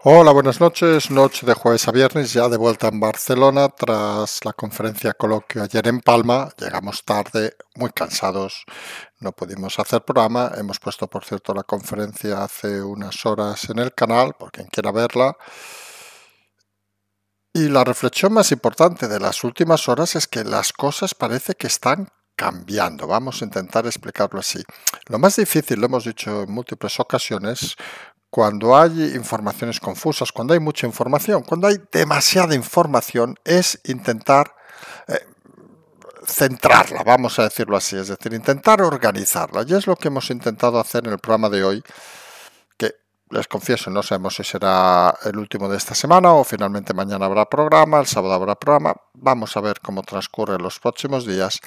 Hola, buenas noches. Noche de jueves a viernes, ya de vuelta en Barcelona tras la conferencia coloquio ayer en Palma. Llegamos tarde, muy cansados, no pudimos hacer programa. Hemos puesto, por cierto, la conferencia hace unas horas en el canal, por quien quiera verla. Y la reflexión más importante de las últimas horas es que las cosas parece que están cambiando. Vamos a intentar explicarlo así. Lo más difícil, lo hemos dicho en múltiples ocasiones, cuando hay informaciones confusas, cuando hay mucha información, cuando hay demasiada información, es intentar eh, centrarla, vamos a decirlo así, es decir, intentar organizarla. Y es lo que hemos intentado hacer en el programa de hoy, que les confieso, no sabemos si será el último de esta semana o finalmente mañana habrá programa, el sábado habrá programa. Vamos a ver cómo transcurren los próximos días.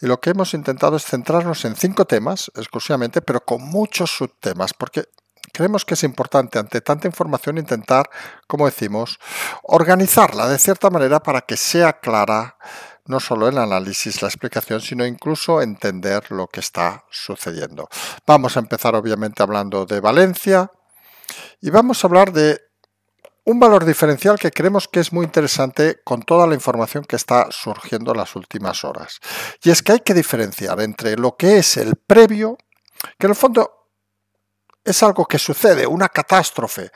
Y lo que hemos intentado es centrarnos en 5 temas exclusivamente, pero con muchos subtemas, porque creemos que es importante, ante tanta información, intentar, como decimos, organizarla de cierta manera para que sea clara no solo el análisis, la explicación, sino incluso entender lo que está sucediendo. Vamos a empezar obviamente hablando de Valencia y vamos a hablar de un valor diferencial que creemos que es muy interesante con toda la información que está surgiendo en las últimas horas. Y es que hay que diferenciar entre lo que es el previo, que en el fondo es algo que sucede, una catástrofe.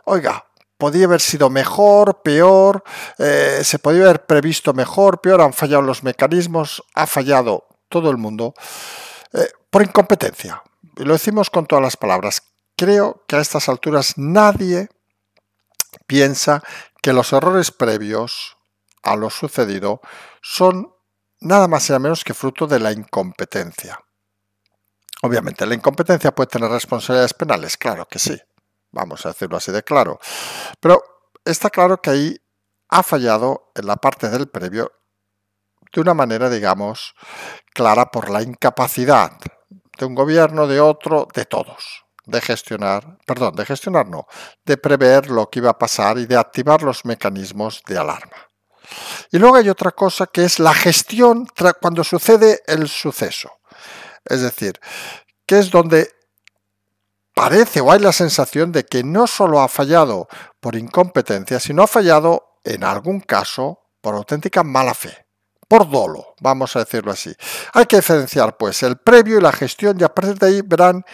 Oiga, podía haber sido mejor, peor, se podía haber previsto mejor, peor, han fallado los mecanismos, ha fallado todo el mundo por incompetencia. Y lo decimos con todas las palabras. Creo que a estas alturas nadie piensa que los errores previos a lo sucedido son nada más y nada menos que fruto de la incompetencia. Obviamente, ¿la incompetencia puede tener responsabilidades penales? Claro que sí, vamos a decirlo así de claro. Pero está claro que ahí ha fallado en la parte del previo de una manera, digamos, clara por la incapacidad de un gobierno, de otro, de todos, de gestionar no, de prever lo que iba a pasar y de activar los mecanismos de alarma. Y luego hay otra cosa que es la gestión cuando sucede el suceso. Es decir, que es donde parece o hay la sensación de que no solo ha fallado por incompetencia, sino ha fallado en algún caso por auténtica mala fe, por dolo, vamos a decirlo así. Hay que diferenciar pues el previo y la gestión y a partir de ahí verán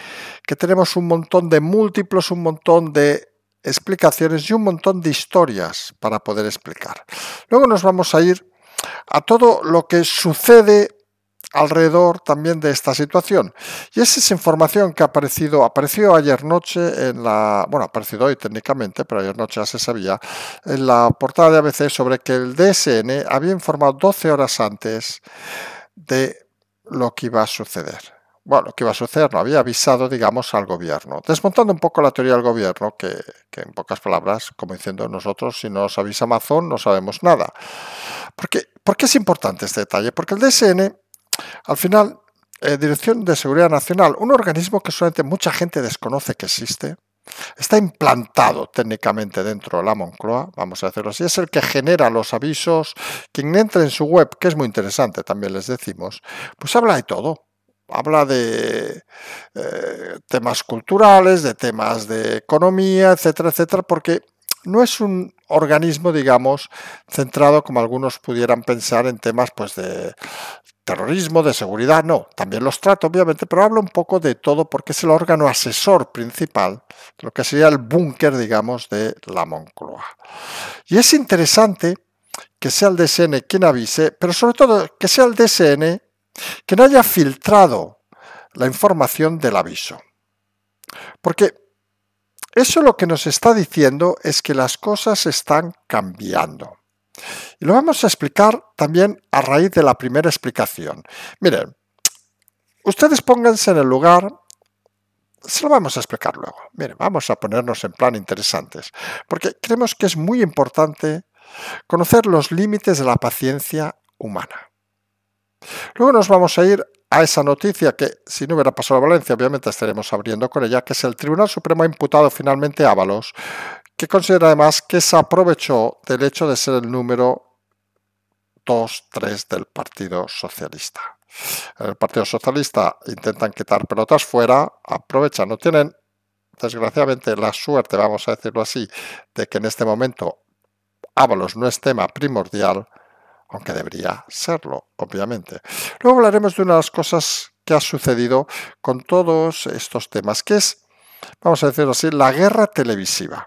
que tenemos un montón de múltiplos, un montón de explicaciones y un montón de historias para poder explicar. Luego nos vamos a ir a todo lo que sucede alrededor también de esta situación. Y esa es información que apareció ayer noche ha aparecido hoy técnicamente, pero ayer noche ya se sabía, en la portada de ABC sobre que el DSN había informado 12 horas antes de lo que iba a suceder. Bueno, lo que iba a suceder no, había avisado, digamos, al gobierno. Desmontando un poco la teoría del gobierno, que en pocas palabras, como diciendo nosotros, si no nos avisa Amazon, no sabemos nada. ¿Por qué es importante este detalle? Porque el DSN al final, Dirección de Seguridad Nacional, un organismo que solamente mucha gente desconoce que existe, está implantado técnicamente dentro de la Moncloa, vamos a decirlo así, es el que genera los avisos. Quien entre en su web, que es muy interesante, también les decimos, pues habla de todo. Habla de temas culturales, de temas de economía, etcétera, etcétera, porque no es un organismo, digamos, centrado como algunos pudieran pensar en temas pues de terrorismo, de seguridad, no, también los trata obviamente, pero habla un poco de todo porque es el órgano asesor principal, lo que sería el búnker, digamos, de la Moncloa. Y es interesante que sea el DSN quien avise, pero sobre todo que sea el DSN quien haya filtrado la información del aviso. Porque eso lo que nos está diciendo es que las cosas están cambiando. Y lo vamos a explicar también a raíz de la primera explicación. Miren, ustedes pónganse en el lugar, se lo vamos a explicar luego. Miren, vamos a ponernos en plan interesantes, porque creemos que es muy importante conocer los límites de la paciencia humana. Luego nos vamos a ir a esa noticia que, si no hubiera pasado a Valencia, obviamente estaremos abriendo con ella, que es el Tribunal Supremo ha imputado finalmente a Ábalos, que considera además que se aprovechó del hecho de ser el número 2-3 del Partido Socialista. En el Partido Socialista intentan quitar pelotas fuera, aprovechan, no tienen desgraciadamente la suerte, vamos a decirlo así, de que en este momento Ábalos no es tema primordial, aunque debería serlo, obviamente. Luego hablaremos de una de las cosas que ha sucedido con todos estos temas, que es, vamos a decirlo así, la guerra televisiva.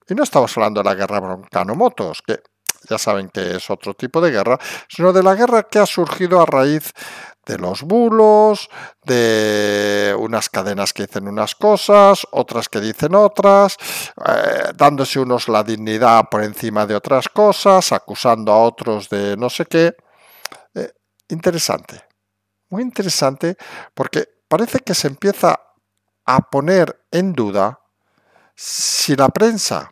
Y no estamos hablando de la guerra Broncano-Motos, que ya saben que es otro tipo de guerra, sino de la guerra que ha surgido a raíz de los bulos, de unas cadenas que dicen unas cosas, otras que dicen otras, dándose unos la dignidad por encima de otras cosas, acusando a otros de no sé qué. Interesante, muy interesante, porque parece que se empieza a poner en duda si la prensa,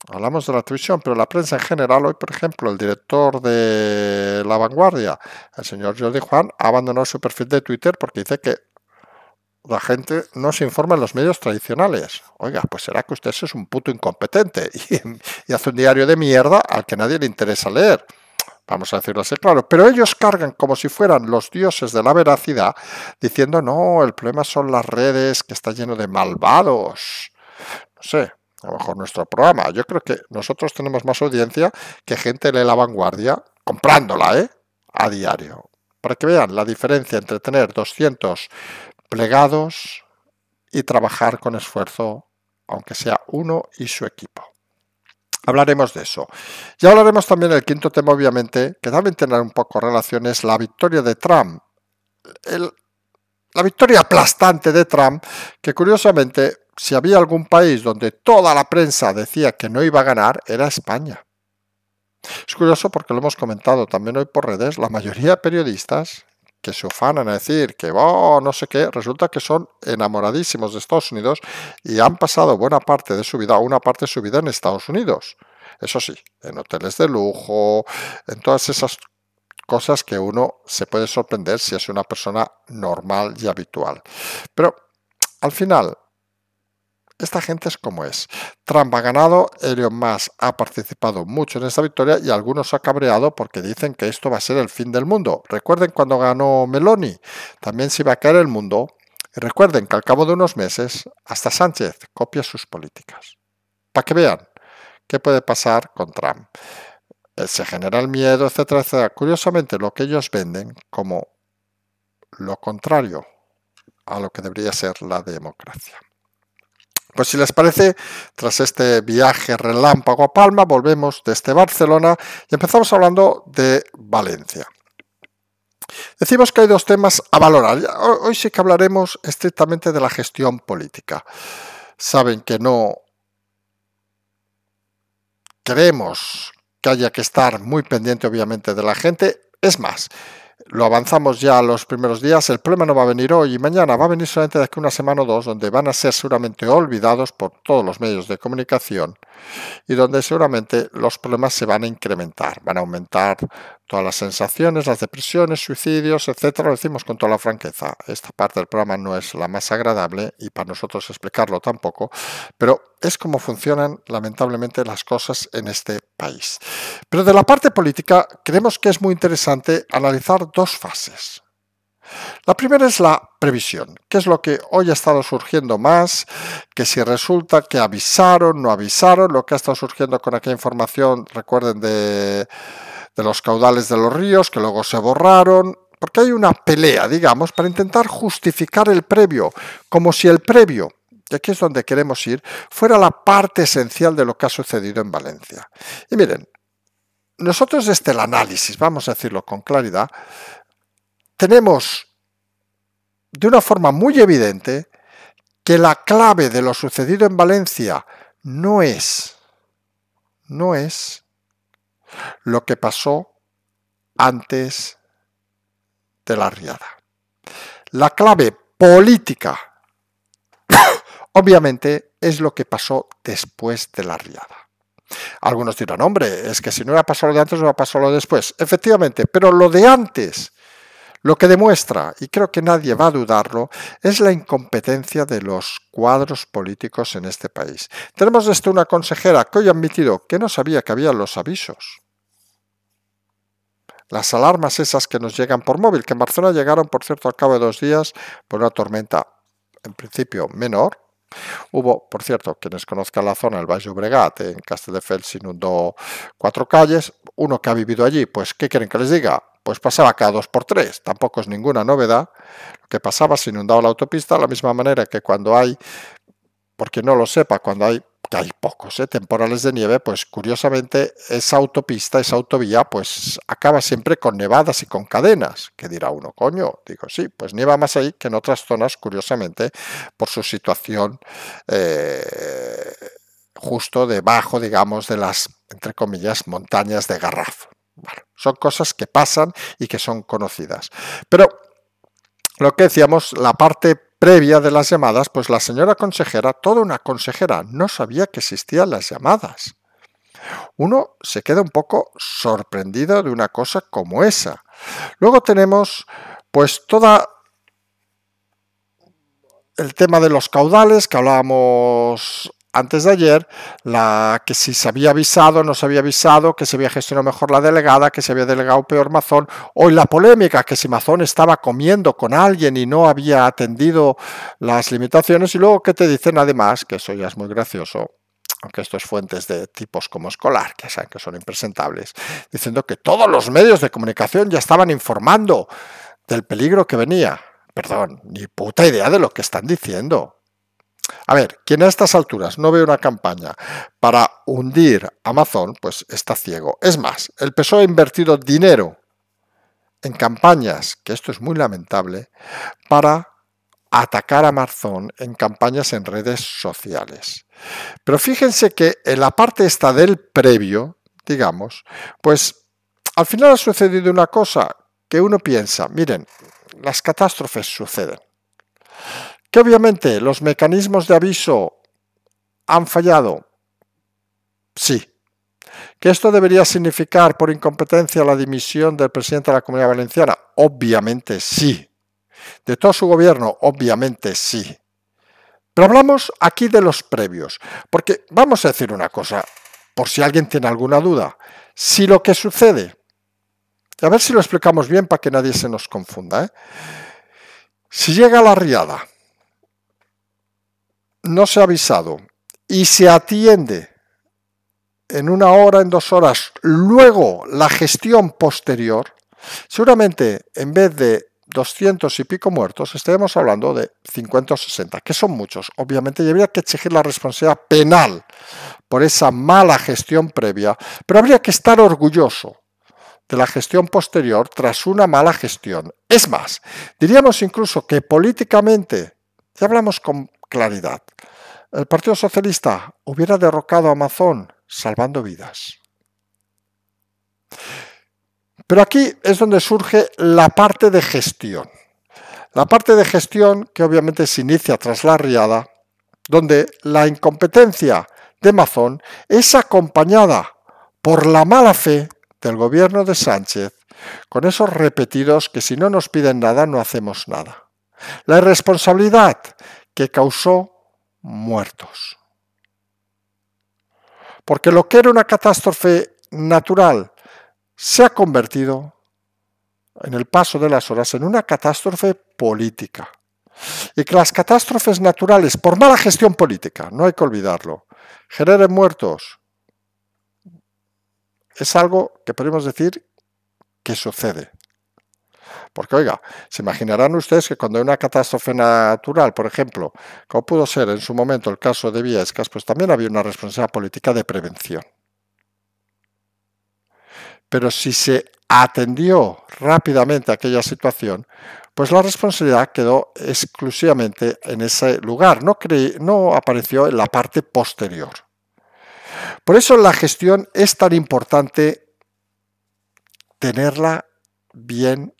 hablamos de la televisión, pero la prensa en general, hoy por ejemplo el director de La Vanguardia, el señor Jordi Juan, ha abandonado su perfil de Twitter porque dice que la gente no se informa en los medios tradicionales. Oiga, pues será que usted es un puto incompetente y hace un diario de mierda al que nadie le interesa leer. Vamos a decirlo así, claro. Pero ellos cargan como si fueran los dioses de la veracidad, diciendo, no, el problema son las redes, que está lleno de malvados. No sé, a lo mejor nuestro programa. Yo creo que nosotros tenemos más audiencia que gente lee La Vanguardia comprándola, a diario. Para que vean la diferencia entre tener 200 plegados y trabajar con esfuerzo, aunque sea uno y su equipo. Hablaremos de eso. Y hablaremos también del quinto tema, obviamente, que también tendrá un poco relación, es la victoria de Trump. La victoria aplastante de Trump, que curiosamente, si había algún país donde toda la prensa decía que no iba a ganar, era España. Es curioso porque lo hemos comentado también hoy por redes, la mayoría de periodistas que se ufanan a decir que no sé qué, resulta que son enamoradísimos de Estados Unidos y han pasado buena parte de su vida, una parte de su vida en Estados Unidos. Eso sí, en hoteles de lujo, en todas esas cosas que uno se puede sorprender si es una persona normal y habitual. Pero al final, esta gente es como es. Trump ha ganado, Elon Musk ha participado mucho en esta victoria y algunos ha cabreado porque dicen que esto va a ser el fin del mundo. Recuerden cuando ganó Meloni, también se iba a caer el mundo. Y recuerden que al cabo de unos meses, hasta Sánchez copia sus políticas. Para que vean qué puede pasar con Trump. Se genera el miedo, etcétera, etcétera. Curiosamente, lo que ellos venden como lo contrario a lo que debería ser la democracia. Pues si les parece, tras este viaje relámpago a Palma, volvemos desde Barcelona y empezamos hablando de Valencia. Decimos que hay dos temas a valorar. Hoy sí que hablaremos estrictamente de la gestión política. Saben que no queremos que haya que estar muy pendiente, obviamente, de la gente. Es más, lo avanzamos ya los primeros días, el problema no va a venir hoy y mañana, va a venir solamente de aquí una semana o dos, donde van a ser seguramente olvidados por todos los medios de comunicación y donde seguramente los problemas se van a incrementar, van a aumentar todas las sensaciones, las depresiones, suicidios, etcétera. Lo decimos con toda la franqueza, esta parte del programa no es la más agradable y para nosotros explicarlo tampoco, pero es como funcionan lamentablemente las cosas en este país. Pero de la parte política creemos que es muy interesante analizar dos fases. La primera es la previsión, que es lo que hoy ha estado surgiendo más, que si resulta que avisaron, no avisaron, lo que ha estado surgiendo con aquella información, recuerden, de los caudales de los ríos, que luego se borraron, porque hay una pelea, digamos, para intentar justificar el previo, como si el previo, y aquí es donde queremos ir, fuera la parte esencial de lo que ha sucedido en Valencia. Y miren, nosotros desde el análisis, vamos a decirlo con claridad, tenemos de una forma muy evidente que la clave de lo sucedido en Valencia no es lo que pasó antes de la riada. La clave política, obviamente, es lo que pasó después de la riada. Algunos dirán, hombre, es que si no hubiera pasado lo de antes, no hubiera pasado lo de después. Efectivamente, pero lo de antes, lo que demuestra, y creo que nadie va a dudarlo, es la incompetencia de los cuadros políticos en este país. Tenemos desde una consejera que hoy ha admitido que no sabía que había los avisos. Las alarmas esas que nos llegan por móvil, que en Barcelona llegaron, por cierto, al cabo de 2 días por una tormenta, en principio menor, Hubo, por cierto, quienes conozcan la zona, el Baix Llobregat, en Castelldefels inundó 4 calles. Uno que ha vivido allí, pues, ¿qué quieren que les diga? Pues pasaba cada 2 por 3, tampoco es ninguna novedad. Lo que pasaba, se inundaba la autopista, de la misma manera que cuando hay, por quien no lo sepa, cuando hay, que hay pocos temporales de nieve, pues curiosamente esa autopista, esa autovía, pues acaba siempre con nevadas y con cadenas. Que dirá uno, coño, digo, sí, pues nieva más ahí que en otras zonas, curiosamente, por su situación justo debajo, digamos, de las, entre comillas, montañas de Garraf. Bueno, son cosas que pasan y que son conocidas. Pero lo que decíamos, la parte previa de las llamadas, pues la señora consejera, toda una consejera, no sabía que existían las llamadas. Uno se queda un poco sorprendido de una cosa como esa. Luego tenemos pues toda el tema de los caudales que hablábamos antes de ayer, que si se había avisado, no se había avisado, que se había gestionado mejor la delegada, que se había delegado peor Mazón, hoy la polémica, que si Mazón estaba comiendo con alguien y no había atendido las limitaciones, y luego que te dicen además, que eso ya es muy gracioso, aunque esto es fuentes de tipos como Escolar, que saben que son impresentables, diciendo que todos los medios de comunicación ya estaban informando del peligro que venía. Perdón, ni puta idea de lo que están diciendo. A ver, quien a estas alturas no ve una campaña para hundir a Amazon, pues está ciego. Es más, el PSOE ha invertido dinero en campañas, que esto es muy lamentable, para atacar a Amazon en campañas en redes sociales. Pero fíjense que en la parte esta del previo, digamos, pues al final ha sucedido una cosa que uno piensa, miren, las catástrofes suceden. Que obviamente los mecanismos de aviso han fallado. Sí. ¿Que esto debería significar por incompetencia la dimisión del presidente de la Comunidad Valenciana? Obviamente sí. ¿De todo su gobierno? Obviamente sí. Pero hablamos aquí de los previos, porque vamos a decir una cosa, por si alguien tiene alguna duda. Si lo que sucede, a ver si lo explicamos bien para que nadie se nos confunda, si llega la riada, no se ha avisado y se atiende en 1 hora, en 2 horas, luego la gestión posterior, seguramente en vez de 200 y pico muertos, estaremos hablando de 50 o 60, que son muchos. Obviamente, y habría que exigir la responsabilidad penal por esa mala gestión previa, pero habría que estar orgulloso de la gestión posterior tras una mala gestión. Es más, diríamos incluso que políticamente, ya hablamos con claridad, el Partido Socialista hubiera derrocado a Amazon salvando vidas. Pero aquí es donde surge la parte de gestión. La parte de gestión que obviamente se inicia tras la riada, donde la incompetencia de Mazón es acompañada por la mala fe del gobierno de Sánchez, con esos repetidos que si no nos piden nada no hacemos nada. La irresponsabilidad que causó muertos. Porque lo que era una catástrofe natural se ha convertido en el paso de las horas en una catástrofe política. Y que las catástrofes naturales, por mala gestión política, no hay que olvidarlo, generen muertos, es algo que podemos decir que sucede. Porque, oiga, se imaginarán ustedes que cuando hay una catástrofe natural, por ejemplo, como pudo ser en su momento el caso de Viescas, pues también había una responsabilidad política de prevención. Pero si se atendió rápidamente a aquella situación, pues la responsabilidad quedó exclusivamente en ese lugar, no apareció en la parte posterior. Por eso la gestión es tan importante tenerla bien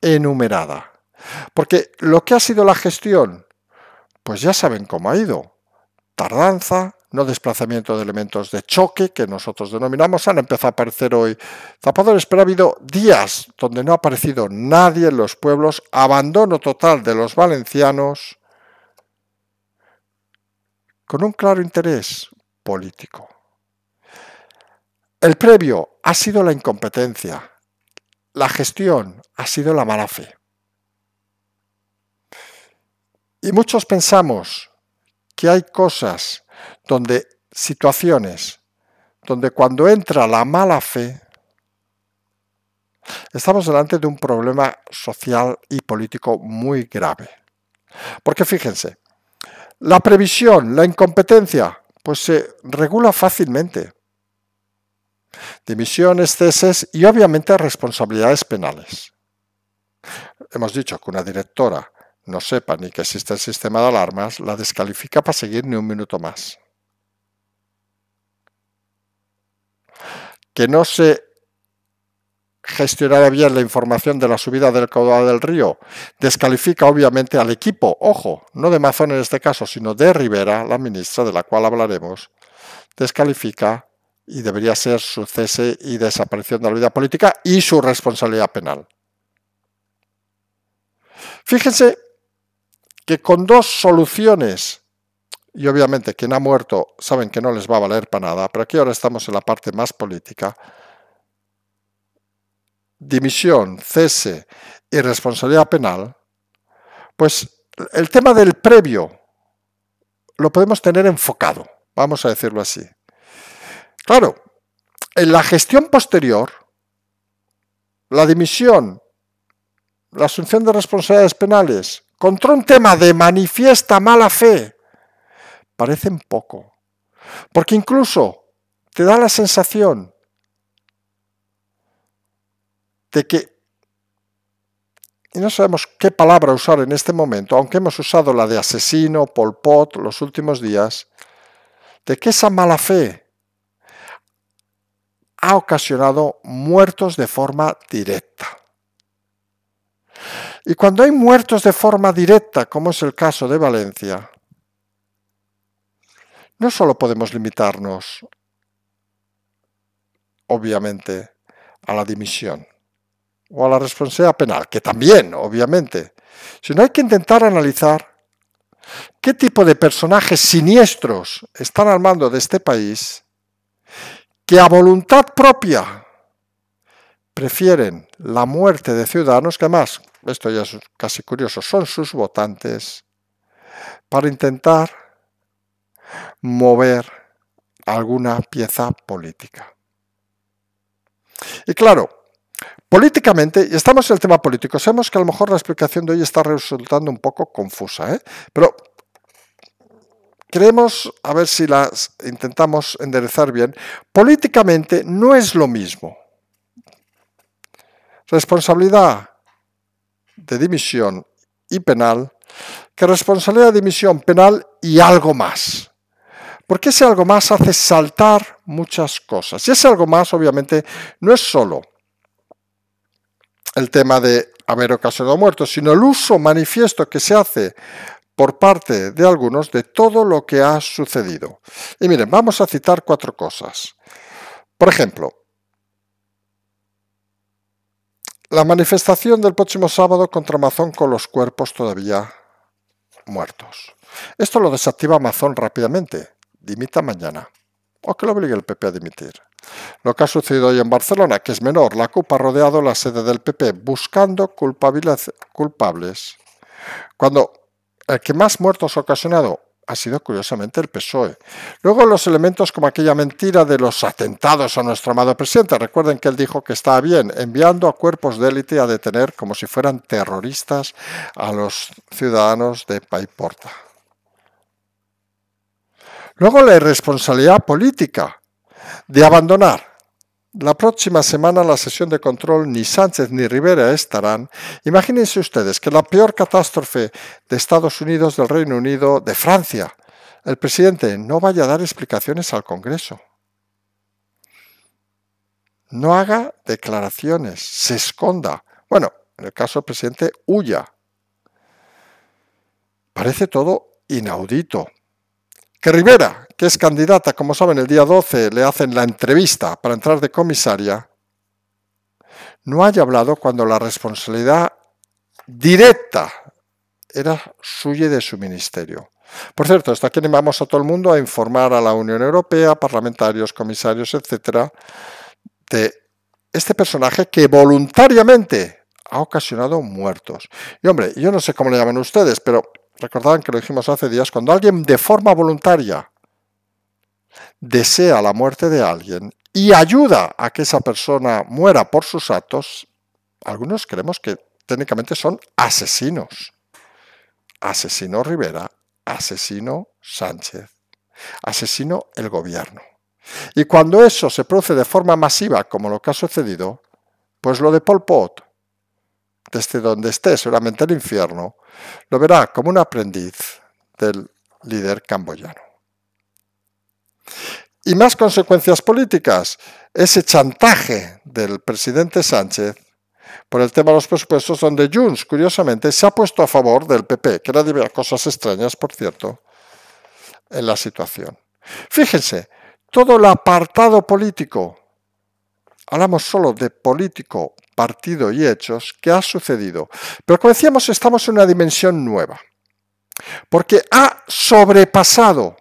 enumerada. Porque lo que ha sido la gestión, pues ya saben cómo ha ido. Tardanza, no desplazamiento de elementos de choque, que nosotros denominamos, han empezado a aparecer hoy zapadores, pero ha habido días donde no ha aparecido nadie en los pueblos, abandono total de los valencianos, con un claro interés político. El previo ha sido la incompetencia, la gestión ha sido la mala fe. Y muchos pensamos que hay cosas, situaciones, donde cuando entra la mala fe, estamos delante de un problema social y político muy grave. Porque fíjense, la previsión, la incompetencia, pues se regula fácilmente. Dimisiones, ceses y obviamente responsabilidades penales. Hemos dicho que una directora no sepa ni que existe el sistema de alarmas, la descalifica para seguir ni un minuto más. Que no se gestionara bien la información de la subida del caudal del río, descalifica obviamente al equipo, ojo, no de Mazón en este caso, sino de Rivera, la ministra de la cual hablaremos, descalifica y debería ser su cese y desaparición de la vida política y su responsabilidad penal. Fíjense que con dos soluciones, y obviamente quien ha muerto saben que no les va a valer para nada, pero aquí ahora estamos en la parte más política, dimisión, cese y responsabilidad penal, pues el tema del previo lo podemos tener enfocado, vamos a decirlo así. Claro, en la gestión posterior, la dimisión, la asunción de responsabilidades penales contra un tema de manifiesta mala fe parecen poco, porque incluso te da la sensación de que, y no sabemos qué palabra usar en este momento, aunque hemos usado la de asesino, Pol Pot los últimos días, de que esa mala fe ha ocasionado muertos de forma directa. Y cuando hay muertos de forma directa, como es el caso de Valencia, no solo podemos limitarnos, obviamente, a la dimisión o a la responsabilidad penal, que también, obviamente, sino hay que intentar analizar qué tipo de personajes siniestros están al mando de este país que a voluntad propia prefieren la muerte de ciudadanos, que además, esto ya es casi curioso, son sus votantes, para intentar mover alguna pieza política. Y claro, políticamente, y estamos en el tema político, sabemos que a lo mejor la explicación de hoy está resultando un poco confusa, pero queremos, a ver si las intentamos enderezar bien, políticamente no es lo mismo. Responsabilidad de dimisión y penal que responsabilidad de dimisión penal y algo más. Porque ese algo más hace saltar muchas cosas. Y ese algo más, obviamente, no es solo el tema de haber ocasionado muertos, sino el uso manifiesto que se hace por parte de algunos de todo lo que ha sucedido. Y miren, vamos a citar 4 cosas. Por ejemplo, la manifestación del próximo sábado contra Mazón con los cuerpos todavía muertos. Esto lo desactiva Mazón rápidamente. Dimita mañana. O que lo obligue el PP a dimitir. Lo que ha sucedido hoy en Barcelona, que es menor, la CUP ha rodeado la sede del PP buscando culpables. Cuando el que más muertos ha ocasionado ha sido curiosamente el PSOE. Luego los elementos como aquella mentira de los atentados a nuestro amado presidente. Recuerden que él dijo que estaba bien, enviando a cuerpos de élite a detener como si fueran terroristas a los ciudadanos de Paiporta. Luego la irresponsabilidad política de abandonar. La próxima semana la sesión de control ni Sánchez ni Rivera estarán. Imagínense ustedes que la peor catástrofe de Estados Unidos, del Reino Unido, de Francia, el presidente no vaya a dar explicaciones al Congreso. No haga declaraciones, se esconda. Bueno, en el caso del presidente, huya. Parece todo inaudito. Que Rivera, que es candidata, como saben, el día 12 le hacen la entrevista para entrar de comisaria, no haya hablado cuando la responsabilidad directa era suya y de su ministerio. Por cierto, esto aquí animamos a todo el mundo a informar a la Unión Europea, parlamentarios, comisarios, etcétera, de este personaje que voluntariamente ha ocasionado muertos. Y hombre, yo no sé cómo le llaman ustedes, pero Recordaban que lo dijimos hace días, cuando alguien de forma voluntaria desea la muerte de alguien y ayuda a que esa persona muera por sus actos, algunos creemos que técnicamente son asesinos. Asesino Rivera, asesino Sánchez, asesino el gobierno. Y cuando eso se produce de forma masiva, como lo que ha sucedido, pues lo de Pol Pot, desde donde esté, seguramente el infierno, lo verá como un aprendiz del líder camboyano. Y más consecuencias políticas, ese chantaje del presidente Sánchez por el tema de los presupuestos, donde Junts, curiosamente, se ha puesto a favor del PP, que nadie vea cosas extrañas, por cierto, en la situación. Fíjense, todo el apartado político, hablamos solo de político, partido y hechos, que ha sucedido. Pero como decíamos, estamos en una dimensión nueva, porque ha sobrepasado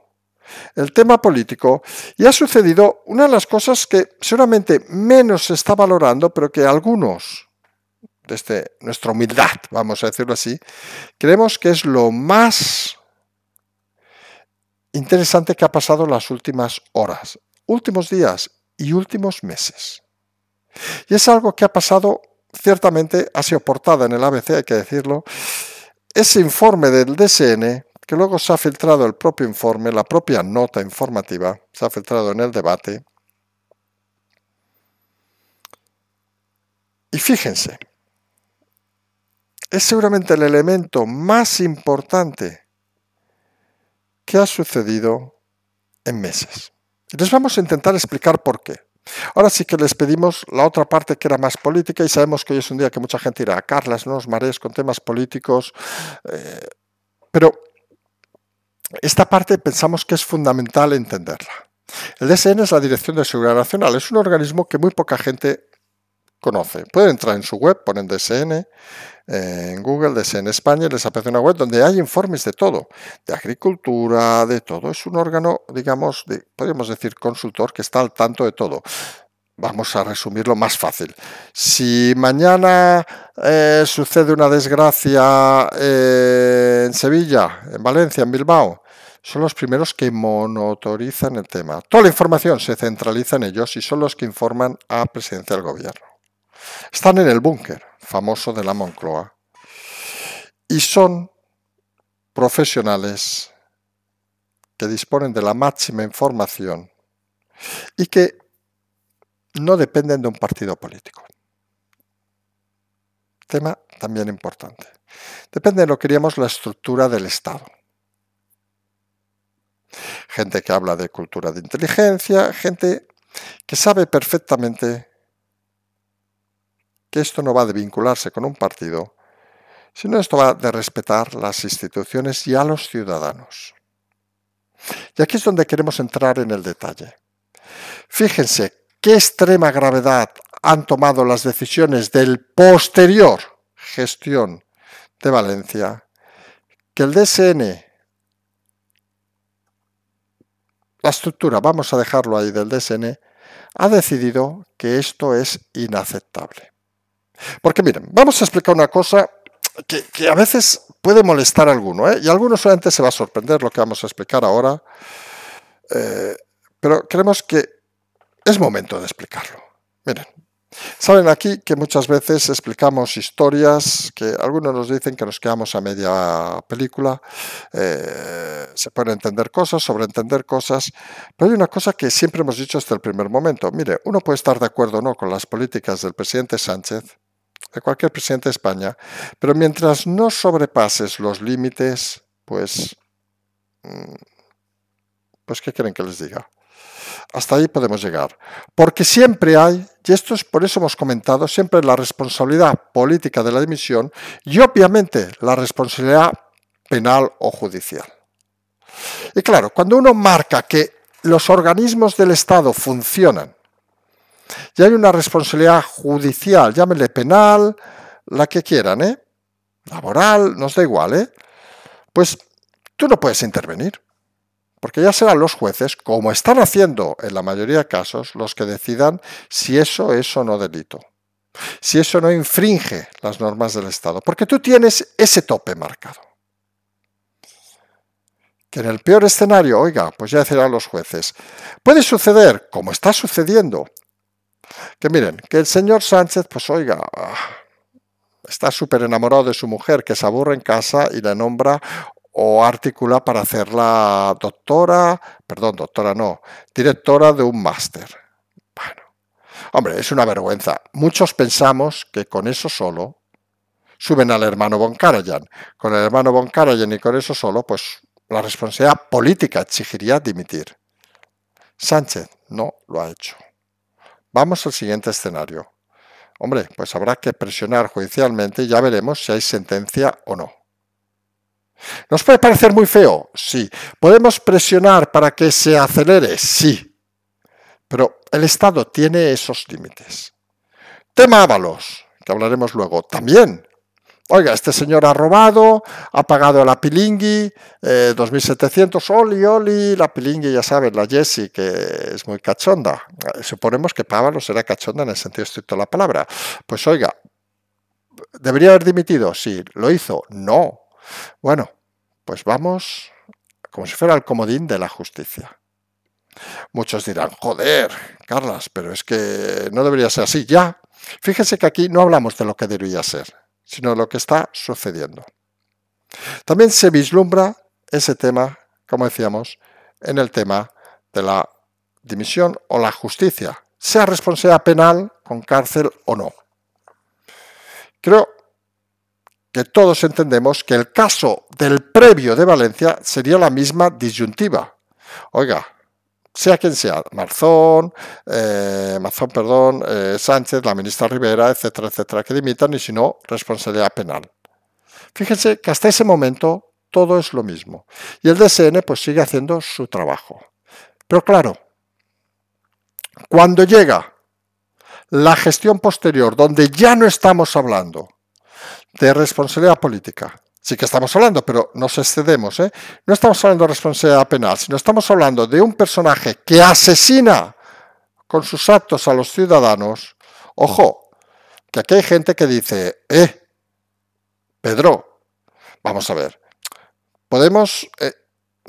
el tema político y ha sucedido una de las cosas que seguramente menos se está valorando, pero que algunos, desde nuestra humildad, vamos a decirlo así, creemos que es lo más interesante que ha pasado en las últimas horas, últimos días y últimos meses. Y es algo que ha pasado, ciertamente ha sido portada en el ABC, hay que decirlo, ese informe del DSN, que luego se ha filtrado el propio informe, la propia nota informativa, se ha filtrado en el debate. Y fíjense, es seguramente el elemento más importante que ha sucedido en meses. Y les vamos a intentar explicar por qué. Ahora sí que les pedimos la otra parte que era más política y sabemos que hoy es un día que mucha gente dirá, Carlas, no os marees con temas políticos, pero esta parte pensamos que es fundamental entenderla. El DSN es la Dirección de Seguridad Nacional, es un organismo que muy poca gente conoce. Pueden entrar en su web, ponen DSN, en Google, DSN España, y les aparece una web donde hay informes de todo, de agricultura, de todo. Es un órgano, digamos, podríamos decir consultor, que está al tanto de todo. Vamos a resumirlo más fácil. Si mañana sucede una desgracia en Sevilla, en Valencia, en Bilbao, son los primeros que monitorizan el tema. Toda la información se centraliza en ellos y son los que informan a Presidencia del Gobierno. Están en el búnker famoso de la Moncloa y son profesionales que disponen de la máxima información y que no dependen de un partido político. Tema también importante. Depende de lo que queríamos la estructura del Estado. Gente que habla de cultura de inteligencia, gente que sabe perfectamente que esto no va de vincularse con un partido, sino esto va de respetar las instituciones y a los ciudadanos. Y aquí es donde queremos entrar en el detalle. Fíjense qué extrema gravedad han tomado las decisiones del posterior gestión de Valencia, que el DSN, la estructura, vamos a dejarlo ahí del DSN, ha decidido que esto es inaceptable. Porque miren, vamos a explicar una cosa que a veces puede molestar a alguno, y alguno solamente se va a sorprender lo que vamos a explicar ahora, pero creemos que es momento de explicarlo. Miren, saben aquí que muchas veces explicamos historias que algunos nos dicen que nos quedamos a media película, se pueden entender cosas, sobreentender cosas, pero hay una cosa que siempre hemos dicho desde el primer momento. Mire, uno puede estar de acuerdo o no con las políticas del presidente Sánchez, de cualquier presidente de España, pero mientras no sobrepases los límites, pues ¿qué quieren que les diga? Hasta ahí podemos llegar. Porque siempre hay, y esto es por eso hemos comentado, siempre la responsabilidad política de la dimisión y obviamente la responsabilidad penal o judicial. Y claro, cuando uno marca que los organismos del Estado funcionan y hay una responsabilidad judicial, llámenle penal, la que quieran, laboral, nos da igual, pues tú no puedes intervenir. Porque ya serán los jueces, como están haciendo en la mayoría de casos, los que decidan si eso es o no delito. Si eso no infringe las normas del Estado. Porque tú tienes ese tope marcado. que en el peor escenario, oiga, pues ya decirán los jueces, puede suceder, como está sucediendo, que miren, que el señor Sánchez, pues oiga, está súper enamorado de su mujer, que se aburre en casa y la nombra o articula para hacerla directora de un máster. Bueno, hombre, es una vergüenza. Muchos pensamos que con eso solo suben al hermano von Karajan. Con el hermano von Karajan y con eso solo, pues la responsabilidad política exigiría dimitir. Sánchez no lo ha hecho. Vamos al siguiente escenario. Hombre, pues habrá que presionar judicialmente y ya veremos si hay sentencia o no. ¿Nos puede parecer muy feo? Sí. ¿Podemos presionar para que se acelere? Sí. Pero el Estado tiene esos límites. Tema Ábalos, que hablaremos luego, también. Oiga, este señor ha robado, ha pagado a la Pilingui, 2.700, oli, la Pilingui, ya saben, la Jessie, que es muy cachonda. Suponemos que Ábalos era cachonda en el sentido estricto de la palabra. Pues oiga, ¿debería haber dimitido? Sí. ¿Lo hizo? No. Bueno, pues vamos como si fuera el comodín de la justicia. Muchos dirán, joder, Carlas, pero es que no debería ser así. Ya, fíjense que aquí no hablamos de lo que debería ser, sino de lo que está sucediendo. También se vislumbra ese tema, como decíamos, en el tema de la dimisión o la justicia, sea responsabilidad penal con cárcel o no. Creo que todos entendemos que el caso del previo de Valencia sería la misma disyuntiva. Oiga, sea quien sea, Sánchez, la ministra Rivera, etcétera, que dimitan y si no, responsabilidad penal. Fíjense que hasta ese momento todo es lo mismo. Y el DSN pues sigue haciendo su trabajo. Pero claro, cuando llega la gestión posterior, donde ya no estamos hablando de responsabilidad política, sí que estamos hablando, pero nos excedemos, ¿eh? No estamos hablando de responsabilidad penal, sino estamos hablando de un personaje que asesina con sus actos a los ciudadanos. Ojo, que aquí hay gente que dice, Pedro, vamos a ver, podemos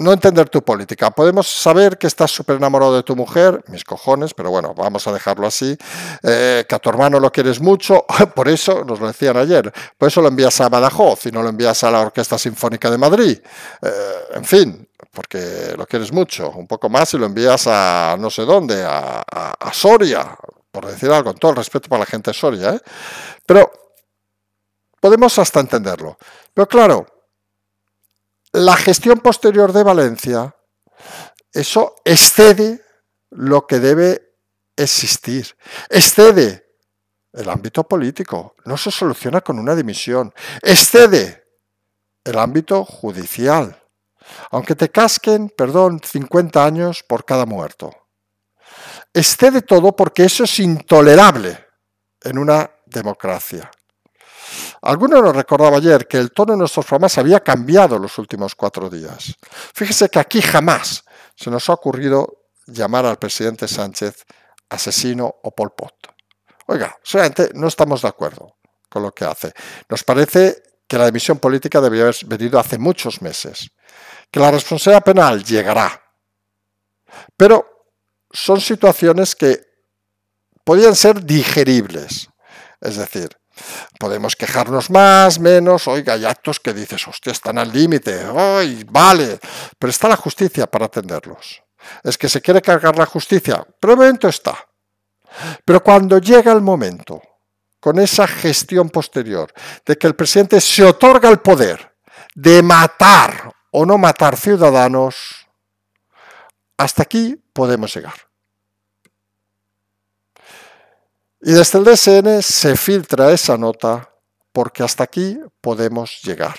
no entender tu política, podemos saber que estás súper enamorado de tu mujer, mis cojones, pero bueno, vamos a dejarlo así, que a tu hermano lo quieres mucho, por eso, nos lo decían ayer, por eso lo envías a Badajoz y no lo envías a la Orquesta Sinfónica de Madrid, en fin, porque lo quieres mucho, un poco más y lo envías a no sé dónde, a Soria, por decir algo, con todo el respeto para la gente de Soria, pero podemos hasta entenderlo, pero claro, la gestión posterior de Valencia, eso excede lo que debe existir, excede el ámbito político, no se soluciona con una dimisión, excede el ámbito judicial, aunque te casquen, 50 años por cada muerto. Excede todo porque eso es intolerable en una democracia. Alguno nos recordaba ayer que el tono de nuestros programas había cambiado los últimos 4 días. Fíjese que aquí jamás se nos ha ocurrido llamar al presidente Sánchez asesino o Pol Pot. Oiga, solamente no estamos de acuerdo con lo que hace. Nos parece que la dimisión política debería haber venido hace muchos meses, que la responsabilidad penal llegará, pero son situaciones que podían ser digeribles, es decir, podemos quejarnos más, menos, oiga, hay actos que dices, hostia, están al límite, ¡ay, vale! Pero está la justicia para atenderlos. Es que se quiere cargar la justicia, pero el momento está. Pero cuando llega el momento, con esa gestión posterior, de que el presidente se otorga el poder de matar o no matar ciudadanos, hasta aquí podemos llegar. Y desde el DSN se filtra esa nota porque hasta aquí podemos llegar.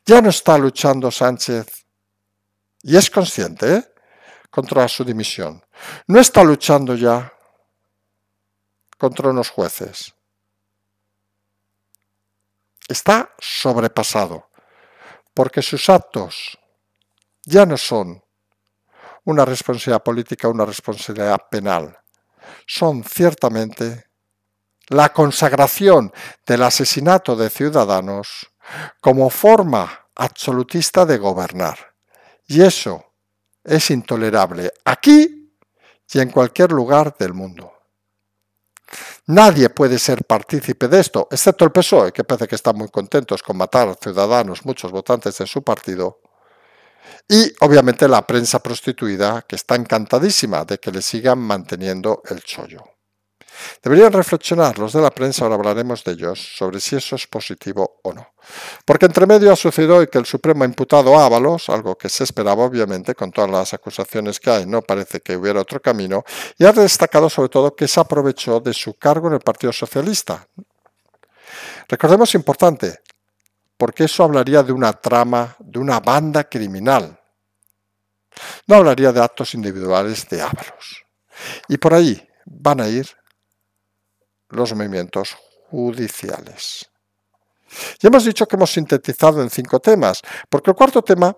Ya no está luchando Sánchez, y es consciente, contra su dimisión. No está luchando ya contra unos jueces. Está sobrepasado porque sus actos ya no son una responsabilidad política, una responsabilidad penal. Son ciertamente la consagración del asesinato de ciudadanos como forma absolutista de gobernar. Y eso es intolerable aquí y en cualquier lugar del mundo. Nadie puede ser partícipe de esto, excepto el PSOE, que parece que están muy contentos con matar a ciudadanos, muchos votantes de su partido, y obviamente la prensa prostituida, que está encantadísima de que le sigan manteniendo el chollo. Deberían reflexionar los de la prensa, ahora hablaremos de ellos, sobre si eso es positivo o no. Porque entre medio ha sucedido hoy que el Supremo ha imputado a Ábalos, algo que se esperaba obviamente con todas las acusaciones que hay, no parece que hubiera otro camino, y ha destacado sobre todo que se aprovechó de su cargo en el Partido Socialista. Recordemos importante, porque eso hablaría de una trama, de una banda criminal. No hablaría de actos individuales de Ábalos. Y por ahí van a ir los movimientos judiciales. Ya hemos dicho que hemos sintetizado en 5 temas, porque el cuarto tema,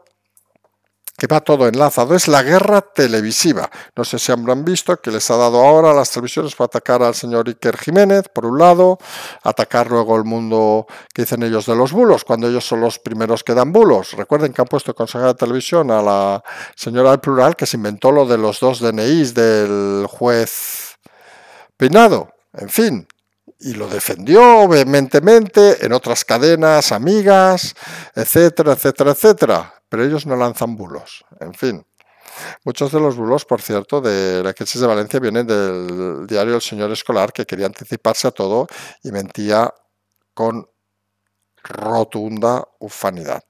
que va todo enlazado, es la guerra televisiva. No sé si habrán visto que les ha dado ahora a las televisiones para atacar al señor Iker Jiménez, por un lado, atacar luego el mundo que dicen ellos de los bulos, cuando ellos son los primeros que dan bulos. Recuerden que han puesto consejera de televisión a la señora del Plural, que se inventó lo de los 2 DNIs del juez Peinado. En fin, y lo defendió vehementemente en otras cadenas, amigas, etcétera, etcétera, etcétera. Pero ellos no lanzan bulos. En fin, muchos de los bulos, por cierto, de la crisis de Valencia vienen del diario El Señor Escolar, que quería anticiparse a todo y mentía con rotunda ufanidad.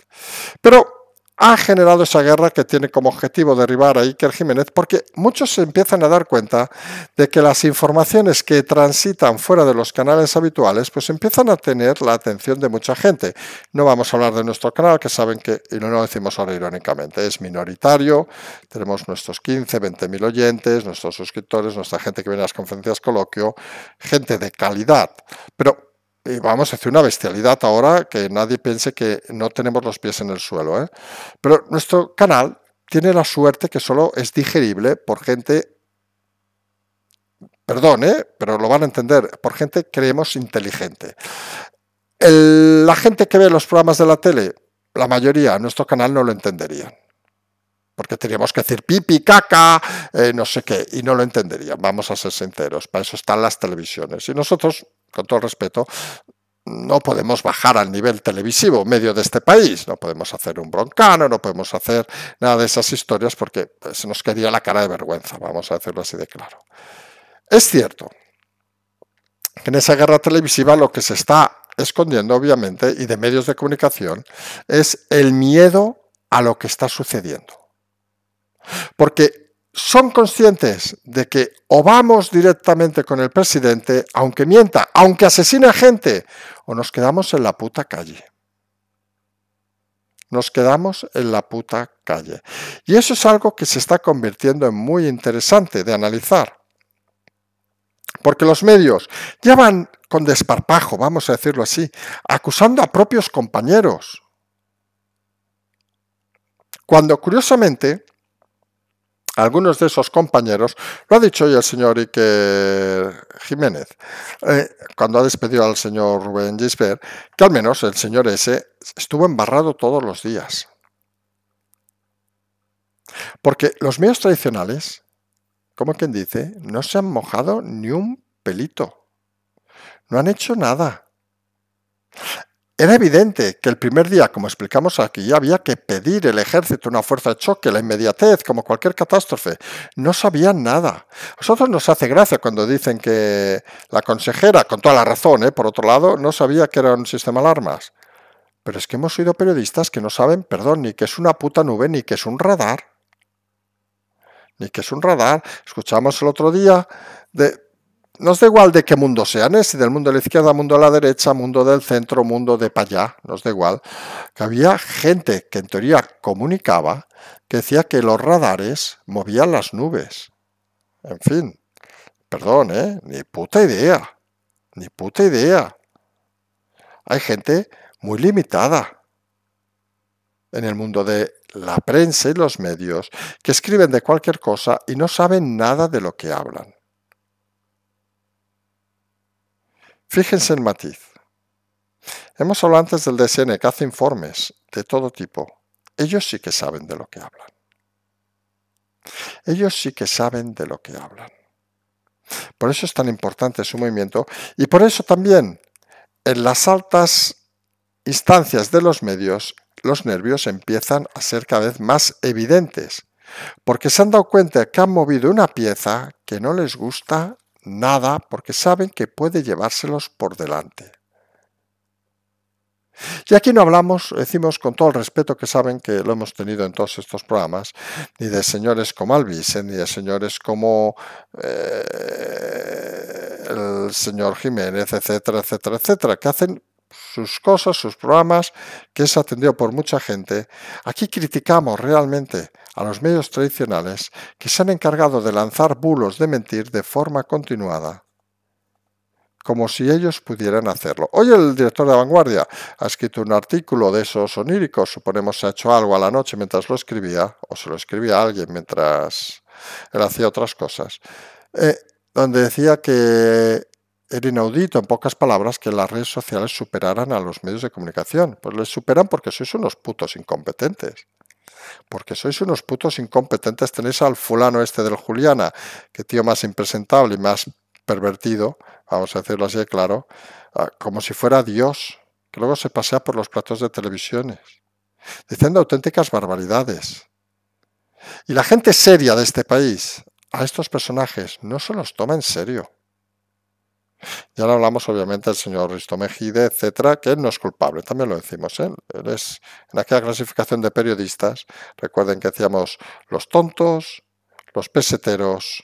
Pero ha generado esa guerra que tiene como objetivo derribar a Iker Jiménez, porque muchos se empiezan a dar cuenta de que las informaciones que transitan fuera de los canales habituales pues empiezan a tener la atención de mucha gente. No vamos a hablar de nuestro canal, que saben que, y no lo decimos ahora irónicamente, es minoritario, tenemos nuestros 15, 20.000 oyentes, nuestros suscriptores, nuestra gente que viene a las conferencias coloquio, gente de calidad, pero y vamos a hacer una bestialidad ahora, que nadie piense que no tenemos los pies en el suelo, ¿eh? Pero nuestro canal tiene la suerte que solo es digerible por gente, perdón, pero lo van a entender, por gente creemos inteligente. La gente que ve los programas de la tele, la mayoría, nuestro canal no lo entenderían. Porque teníamos que decir pipi, caca, no sé qué, y no lo entenderían, vamos a ser sinceros, para eso están las televisiones. Y nosotros, con todo el respeto, no podemos bajar al nivel televisivo medio de este país, no podemos hacer un broncano, no podemos hacer nada de esas historias porque se nos quedaría la cara de vergüenza, vamos a decirlo así de claro. Es cierto que en esa guerra televisiva lo que se está escondiendo, obviamente, y de medios de comunicación, es el miedo a lo que está sucediendo. Porque son conscientes de que o vamos directamente con el presidente, aunque mienta, aunque asesine a gente, o nos quedamos en la puta calle. Nos quedamos en la puta calle. Y eso es algo que se está convirtiendo en muy interesante de analizar. Porque los medios ya van con desparpajo, vamos a decirlo así, acusando a propios compañeros. Cuando, curiosamente, algunos de esos compañeros, lo ha dicho hoy el señor Iker Jiménez, cuando ha despedido al señor Rubén Gisbert, que al menos el señor ese estuvo embarrado todos los días. Porque los medios tradicionales, como quien dice, no se han mojado ni un pelito. No han hecho nada. Era evidente que el primer día, como explicamos aquí, había que pedir el ejército, una fuerza de choque, la inmediatez, como cualquier catástrofe. No sabían nada. A nosotros nos hace gracia cuando dicen que la consejera, con toda la razón, por otro lado, no sabía que era un sistema de alarmas. Pero es que hemos oído periodistas que no saben, perdón, ni que es una puta nube, ni que es un radar. Ni que es un radar. Escuchamos el otro día de... Nos da igual de qué mundo sean, si del mundo de la izquierda, mundo de la derecha, mundo del centro, mundo de para allá, nos da igual, que había gente que en teoría comunicaba, que decía que los radares movían las nubes. En fin, perdón, ni puta idea, ni puta idea. Hay gente muy limitada en el mundo de la prensa y los medios que escriben de cualquier cosa y no saben nada de lo que hablan. Fíjense el matiz. Hemos hablado antes del DSN, que hace informes de todo tipo. Ellos sí que saben de lo que hablan. Ellos sí que saben de lo que hablan. Por eso es tan importante su movimiento y por eso también en las altas instancias de los medios los nervios empiezan a ser cada vez más evidentes, porque se han dado cuenta que han movido una pieza que no les gusta nada porque saben que puede llevárselos por delante. Y aquí no hablamos, decimos con todo el respeto que saben que lo hemos tenido en todos estos programas, ni de señores como Alvise, ni de señores como el señor Jiménez, etcétera, etcétera, etcétera, que hacen sus cosas, sus programas, que es atendido por mucha gente. Aquí criticamos realmente a los medios tradicionales que se han encargado de lanzar bulos de mentir de forma continuada, como si ellos pudieran hacerlo. Hoy el director de Vanguardia ha escrito un artículo de esos oníricos, suponemos se ha hecho algo a la noche mientras lo escribía, o se lo escribía a alguien mientras él hacía otras cosas, donde decía que era inaudito, en pocas palabras, que las redes sociales superaran a los medios de comunicación. Pues les superan porque sois unos putos incompetentes. Porque sois unos putos incompetentes. Tenéis al fulano este del Juliana, que tío más impresentable y más pervertido, vamos a decirlo así de claro, como si fuera Dios, que luego se pasea por los platos de televisiones, diciendo auténticas barbaridades. Y la gente seria de este país, a estos personajes, no se los toma en serio. Ya lo hablamos obviamente del señor Risto Mejide, etcétera, que él no es culpable, también lo decimos. Él es, en aquella clasificación de periodistas, recuerden que decíamos los tontos, los peseteros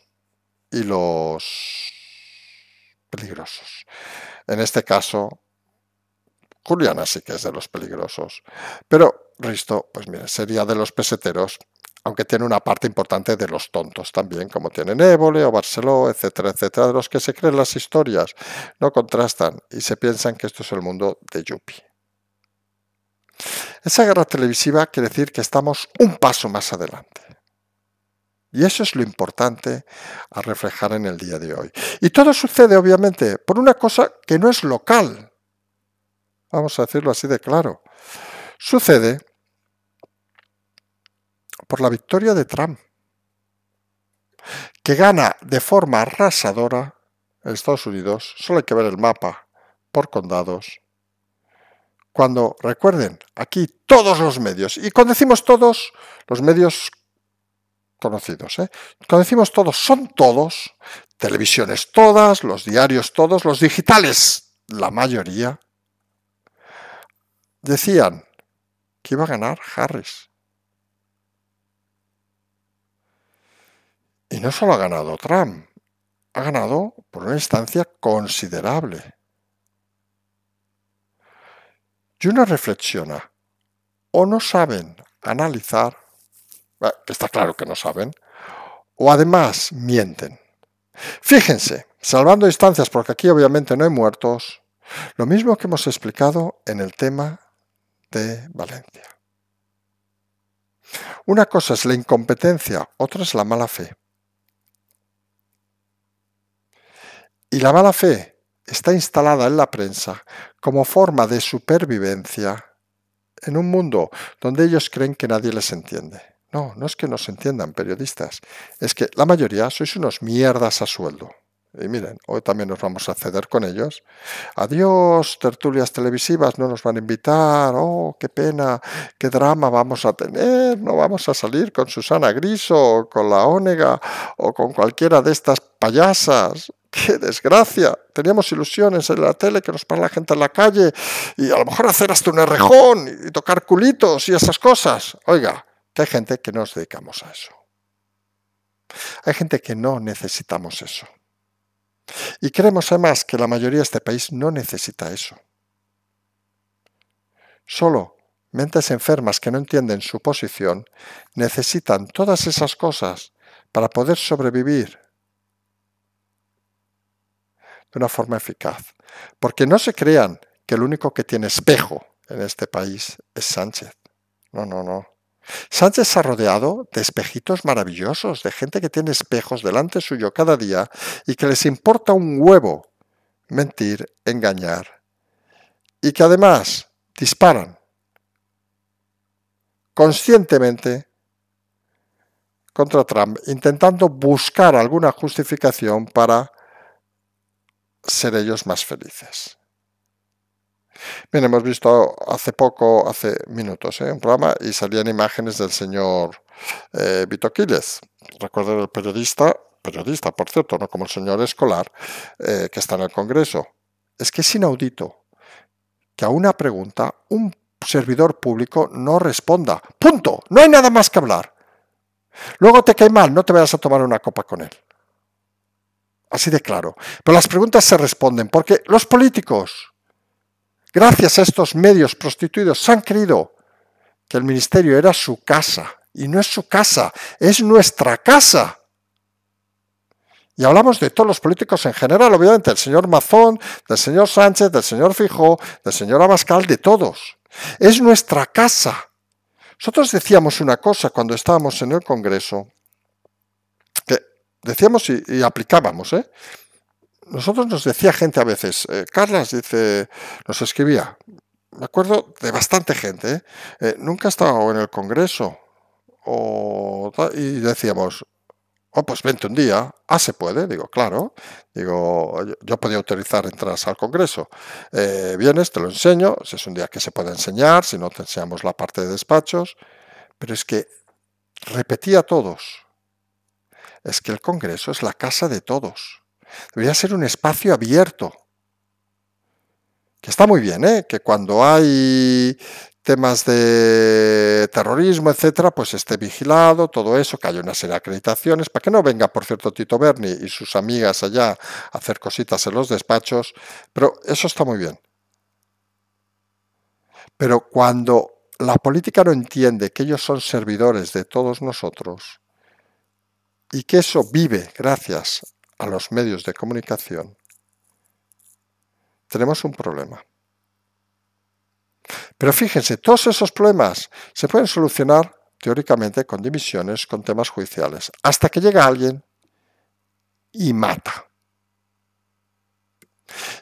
y los peligrosos. En este caso, Juliana sí que es de los peligrosos, pero Risto, pues mire, sería de los peseteros, aunque tiene una parte importante de los tontos también, como tienen Évole o Barceló, etcétera, etcétera, de los que se creen las historias, no contrastan y se piensan que esto es el mundo de Yuppie. Esa guerra televisiva quiere decir que estamos un paso más adelante. Y eso es lo importante a reflejar en el día de hoy. Y todo sucede, obviamente, por una cosa que no es local. Vamos a decirlo así de claro. Sucede por la victoria de Trump, que gana de forma arrasadora en Estados Unidos. Solo hay que ver el mapa por condados. Cuando, recuerden, aquí todos los medios, y cuando decimos todos, los medios conocidos, cuando decimos todos, son todos, televisiones todas, los diarios todos, los digitales, la mayoría, decían que iba a ganar Harris. Y no solo ha ganado Trump, ha ganado por una instancia considerable. Y uno reflexiona, o no saben analizar, que está claro que no saben, o además mienten. Fíjense, salvando distancias, porque aquí obviamente no hay muertos, lo mismo que hemos explicado en el tema de Valencia. Una cosa es la incompetencia, otra es la mala fe. Y la mala fe está instalada en la prensa como forma de supervivencia en un mundo donde ellos creen que nadie les entiende. No, no es que nos entiendan periodistas, es que la mayoría sois unos mierdas a sueldo. Y miren, hoy también nos vamos a ceder con ellos. Adiós, tertulias televisivas, no nos van a invitar. Oh, qué pena, qué drama vamos a tener. No vamos a salir con Susana Griso, o con la Ónega, o con cualquiera de estas payasas. ¡Qué desgracia! Teníamos ilusiones en la tele que nos para la gente en la calle y a lo mejor hacer hasta un errejón y tocar culitos y esas cosas. Oiga, que hay gente que no nos dedicamos a eso. Hay gente que no necesitamos eso. Y creemos además que la mayoría de este país no necesita eso. Solo mentes enfermas que no entienden su posición necesitan todas esas cosas para poder sobrevivir de una forma eficaz. Porque no se crean que el único que tiene espejo en este país es Sánchez. No, no, no. Sánchez se ha rodeado de espejitos maravillosos, de gente que tiene espejos delante suyo cada día y que les importa un huevo mentir, engañar y que además disparan conscientemente contra Trump, intentando buscar alguna justificación para ser ellos más felices. Bien, hemos visto hace minutos, un programa y salían imágenes del señor Vito Quiles. Recuerden el periodista, por cierto, no como el señor Escolar, que está en el Congreso. Es que es inaudito que a una pregunta un servidor público no responda. ¡Punto! No hay nada más que hablar. Luego te cae mal, no te vayas a tomar una copa con él. Así de claro. Pero las preguntas se responden porque los políticos, gracias a estos medios prostituidos, se han creído que el ministerio era su casa. Y no es su casa, es nuestra casa. Y hablamos de todos los políticos en general, obviamente, del señor Mazón, del señor Sánchez, del señor Feijóo, del señor Abascal, de todos. Es nuestra casa. Nosotros decíamos una cosa cuando estábamos en el Congreso, que decíamos y aplicábamos, Nosotros nos decía gente a veces, Carlas dice, nos escribía, me acuerdo de bastante gente, nunca he estado en el Congreso, y decíamos, pues vente un día. Se puede, digo, claro. Digo, yo podía autorizar entradas al Congreso. Vienes, te lo enseño, si es un día que se puede enseñar, si no te enseñamos la parte de despachos. Pero es que repetía a todos, es que el Congreso es la casa de todos. Debería ser un espacio abierto. Que está muy bien, que cuando hay temas de terrorismo, etcétera, pues esté vigilado, todo eso, que haya una serie de acreditaciones, para que no venga, por cierto, Tito Berni y sus amigas allá a hacer cositas en los despachos, pero eso está muy bien. Pero cuando la política no entiende que ellos son servidores de todos nosotros y que eso vive gracias a los medios de comunicación, tenemos un problema. Pero fíjense, todos esos problemas se pueden solucionar teóricamente con dimisiones, con temas judiciales, hasta que llega alguien y mata.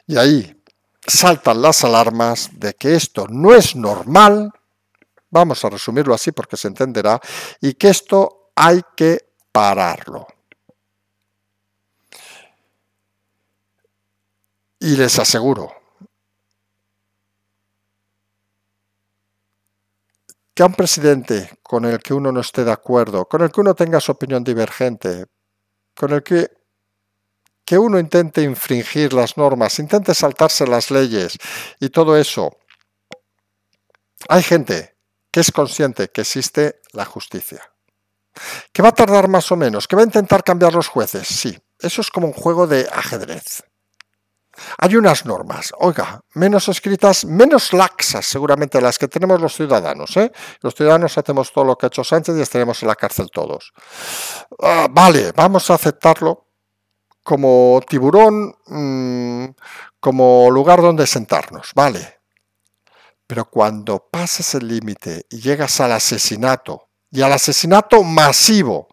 Y ahí saltan las alarmas de que esto no es normal, vamos a resumirlo así porque se entenderá, y que esto hay que pararlo. Y les aseguro que a un presidente con el que uno no esté de acuerdo, con el que uno tenga su opinión divergente, con el que uno intente infringir las normas, intente saltarse las leyes y todo eso, hay gente que es consciente que existe la justicia. ¿Que va a tardar más o menos? ¿Que va a intentar cambiar los jueces? Sí, eso es como un juego de ajedrez. Hay unas normas, oiga, menos escritas, menos laxas seguramente las que tenemos los ciudadanos. Los ciudadanos hacemos todo lo que ha hecho Sánchez y estaremos en la cárcel todos. Vale, vamos a aceptarlo como tiburón, como lugar donde sentarnos, vale. Pero cuando pasas el límite y llegas al asesinato, y al asesinato masivo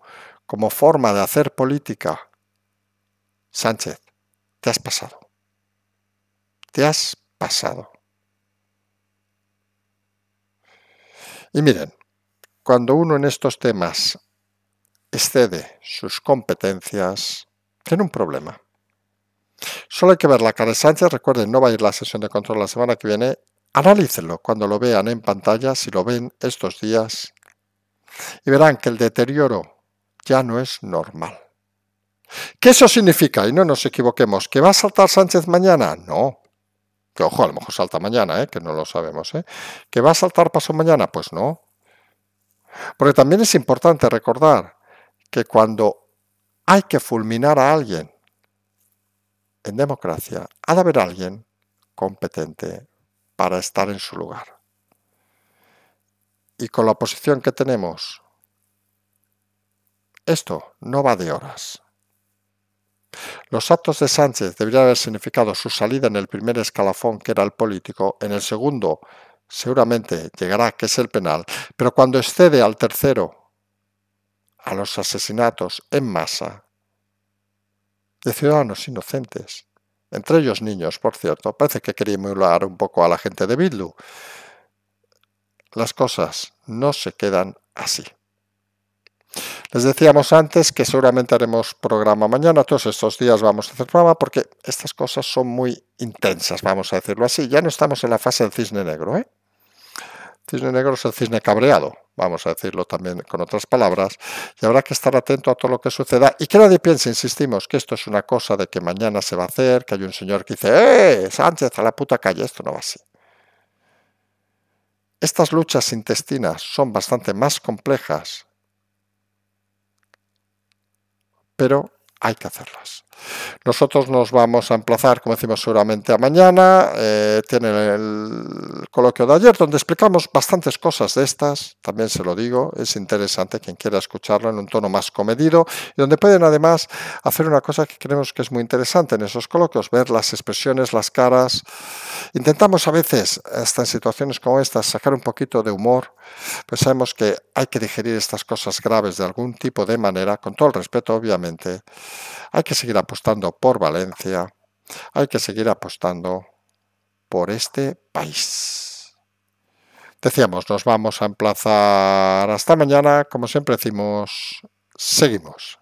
como forma de hacer política, Sánchez, te has pasado. Te has pasado. Y miren, cuando uno en estos temas excede sus competencias, tiene un problema. Solo hay que ver la cara de Sánchez. Recuerden, no va a ir la sesión de control la semana que viene. Analícenlo cuando lo vean en pantalla, si lo ven estos días, y verán que el deterioro ya no es normal. ¿Qué eso significa? Y no nos equivoquemos, ¿que va a saltar Sánchez mañana? No. Que ojo, a lo mejor salta mañana, que no lo sabemos. ¿Que va a saltar pasado mañana? Pues no. Porque también es importante recordar que cuando hay que fulminar a alguien en democracia, ha de haber alguien competente para estar en su lugar. Y con la posición que tenemos, esto no va de horas. Los actos de Sánchez deberían haber significado su salida en el primer escalafón, que era el político, en el segundo seguramente llegará, que es el penal, pero cuando excede al tercero, a los asesinatos en masa de ciudadanos inocentes, entre ellos niños, por cierto, parece que quería emular un poco a la gente de Bildu, las cosas no se quedan así. Les decíamos antes que seguramente haremos programa mañana, todos estos días vamos a hacer programa porque estas cosas son muy intensas, vamos a decirlo así. Ya no estamos en la fase del cisne negro, ¿eh? Cisne negro es el cisne cabreado, vamos a decirlo también con otras palabras, y habrá que estar atento a todo lo que suceda y que nadie piense, insistimos, que esto es una cosa de que mañana se va a hacer, que hay un señor que dice, Sánchez, a la puta calle, esto no va así. Estas luchas intestinas son bastante más complejas, pero hay que hacerlas. Nosotros nos vamos a emplazar, como decimos, seguramente a mañana. Tienen el coloquio de ayer, donde explicamos bastantes cosas de estas. También se lo digo, es interesante quien quiera escucharlo en un tono más comedido. Y donde pueden además hacer una cosa que creemos que es muy interesante en esos coloquios, ver las expresiones, las caras. Intentamos a veces, hasta en situaciones como estas, sacar un poquito de humor. Pues sabemos que hay que digerir estas cosas graves de algún tipo de manera, con todo el respeto, obviamente. Hay que seguir apostando por Valencia, hay que seguir apostando por este país. Decíamos, nos vamos a emplazar hasta mañana, como siempre decimos, seguimos.